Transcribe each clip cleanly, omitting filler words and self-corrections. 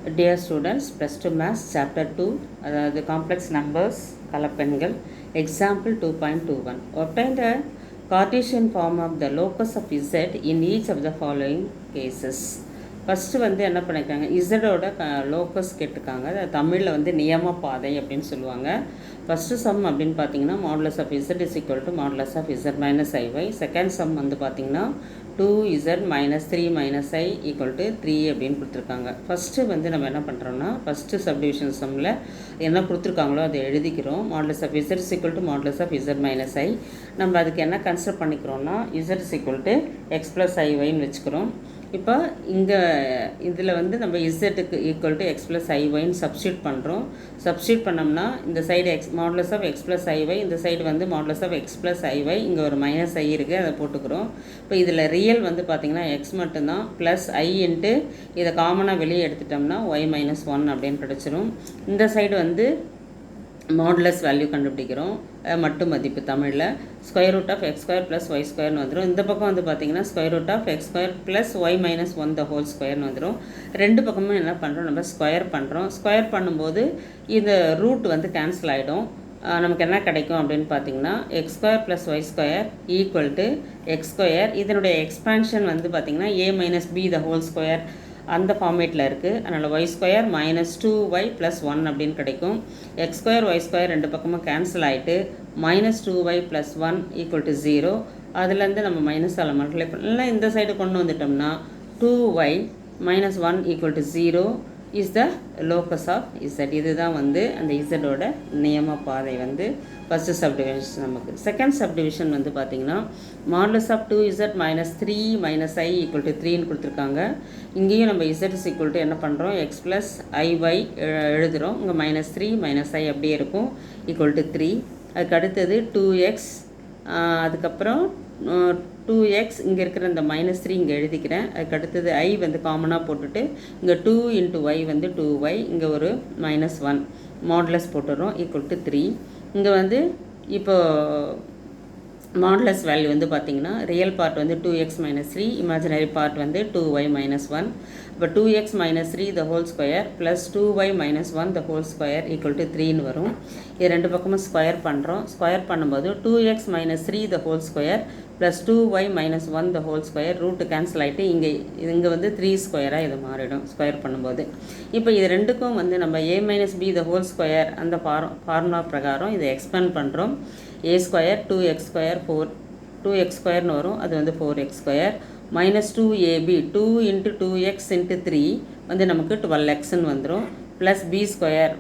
Dear students, plus 2 Maths Chapter 2, the complex numbers, கலப்பெண்கள், example 2.21. Obtain the Cartesian form of the locus of z in each of the following cases. First வந்து என்ன பண்ணியிருக்காங்க, இசடோட locus கேட்டிருக்காங்க. அது தமிழில் வந்து நியம பாதை அப்படின்னு சொல்லுவாங்க. ஃபஸ்ட்டு சம் அப்படின்னு பார்த்தீங்கன்னா modulus of z is equal to modulus of z minus i y. Second sum வந்து பார்த்தீங்கன்னா 2z minus 3 minus i equal to 3 அப்படின்னு கொடுத்துருக்காங்க. ஃபஸ்ட்டு வந்து நம்ம என்ன பண்ணுறோம்னா, ஃபஸ்ட்டு சப்டிவிஷன் சம்மில் என்ன கொடுத்துருக்காங்களோ அதை எழுதிக்கிறோம். Modulus of z is equal to modulus of z minus i. நம்ம அதுக்கு என்ன கன்சிடர் பண்ணிக்கிறோம்னா z is equal to x plus ஐஒய்ன்னு வச்சுக்கிறோம். இப்போ இங்கே இதில் வந்து நம்ம இசட்டுக்கு ஈக்குவல் டு எக்ஸ் ப்ளஸ் ஐஒய்ன்னு சப்ஸ்டியூட் பண்ணுறோம். சப்ஸ்டியூட் பண்ணோம்னா இந்த side modulus of x plus i y, இந்த சைடு வந்து modulus of x plus i y, இங்கே ஒரு மைனஸ் ஐ இருக்குது, அதை போட்டுக்கிறோம். இப்போ இதில் ரியல் வந்து பார்த்திங்கன்னா எக்ஸ் மட்டும்தான், ப்ளஸ் ஐ இன்ட்டு இதை காமனாக வெளியே எடுத்துட்டோம்னா ஒய் மைனஸ் 1 அப்படின்னு கிடச்சிரும். இந்த சைடு வந்து மாடுலஸ் வேல்யூ கண்டுபிடிக்கிறோம், மட்டு மதிப்பு தமிழில் square root of x square plus y ஸ்கொயர்னு வந்துடும். இந்த பக்கம் வந்து பார்த்திங்கன்னா square root of x square plus y minus 1 the whole ஸ்கொயர்னு வந்துடும். ரெண்டு பக்கமும் என்ன பண்ணுறோம், நம்ம ஸ்கொயர் பண்ணுறோம். ஸ்கொயர் பண்ணும்போது இந்த ரூட் வந்து கேன்சல் ஆகிடும். நமக்கு என்ன கிடைக்கும் அப்படின்னு பார்த்தீங்கன்னா x square plus y square equal to x square. இதனுடைய எக்ஸ்பேன்ஷன் வந்து பார்த்திங்கன்னா a minus b the whole square அந்த ஃபார்மேட்டில் இருக்குது. அதனால் Y square minus 2y plus 1 அப்படின்னு கிடைக்கும். எக்ஸ் ஸ்கொயர் ஒய் ஸ்கொயர் ரெண்டு பக்கமும் கேன்சல் ஆகிட்டு minus 2y plus 1 equal to 0. அதுலேருந்து நம்ம மைனஸ் ஆல் மல்டிப்ளை பண்ணலாம். இந்த சைடு கொண்டு வந்துட்டோம்னா 2y minus 1 equal to 0 is the locus of z. இதுதான் வந்து அந்த இசடோட நியம பாதை வந்து ஃபஸ்ட்டு சப்டிவிஷன். நமக்கு செகண்ட் சப்டிவிஷன் வந்து பார்த்திங்கன்னா modulus of 2z minus 3 minus i equal to 3ன்னு கொடுத்துருக்காங்க. இங்கேயும் நம்ம இசட் இஸ் ஈக்குவல் டு என்ன பண்ணுறோம், எக்ஸ் ப்ளஸ் ஐஒய் எழுதுகிறோம். இங்கே மைனஸ் 3 மைனஸ் ஐ அப்படியே இருக்கும், ஈக்குவல் டு 3. அதுக்கு அடுத்தது 2x, அதுக்கப்புறம் 2x, இங்கே இருக்கிற இந்த மைனஸ் 3 இங்கே எழுதிக்கிறேன். அதுக்கு அடுத்தது ஐ வந்து காமனாக போட்டுட்டு இங்கே 2 இன்ட்டு ஒய் வந்து 2y, இங்கே ஒரு மைனஸ் 1 மாடுலஸ் போட்டுறோம், ஈக்குவல் டு 3. இங்கே வந்து இப்போது மாடுலஸ் வேல்யூ வந்து பார்த்திங்கன்னா ரியல் பார்ட் வந்து 2x மைனஸ் 3, இமேஜினரி பார்ட் வந்து 2y மைனஸ் 1. இப்போ 2x minus 3 the whole square plus 2y minus 1 the whole square equal to 3ன்னு வரும். இது ரெண்டு பக்கமும் ஸ்கொயர் பண்ணுறோம். ஸ்கொயர் பண்ணும்போது 2x minus 3 the whole square plus 2y minus 1 the whole square root cancel ஆகிட்டு இங்கே வந்து 3 ஸ்கொயராக இது மாறிடும் ஸ்கொயர் பண்ணும்போது. இப்போ இது ரெண்டுக்கும் வந்து நம்ம a minus b the whole square அந்த ஃபார்முலா பிரகாரம் இதை எக்ஸ்பேண்ட் பண்ணுறோம். a square 2x square 2x ஸ்கொயர்னு வரும், அது வந்து 4x square minus 2ab 2 into 2x into 3 வந்து நமக்கு 12xன்னு வந்துடும். ப்ளஸ் பி ஸ்கொயர்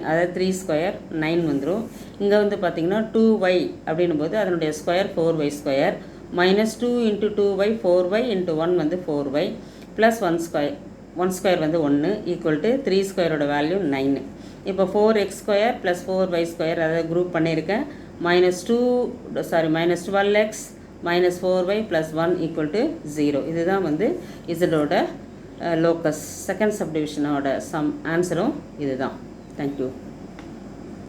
அதாவது 3 ஸ்கொயர் 9 வந்துடும். இங்கே வந்து பார்த்திங்கன்னா 2y அப்படின்னும் போது அதனுடைய square 4y square minus 2 into 2y 4y into 1 வந்து 4y ப்ளஸ் 1 ஸ்கொயர் வந்து 1 ஈக்குவல் டு 3 ஸ்கொயரோட வேல்யூ 9. இப்போ 4x square plus 4y square அதை குரூப் பண்ணியிருக்கேன். Minus 12x minus 4y plus 1 equal to 0. இதுதான் வந்து இசடோட லோக்கஸ். செகண்ட் சப்டிவிஷனோட ஆன்சரும் இதுதான். தேங்க்யூ.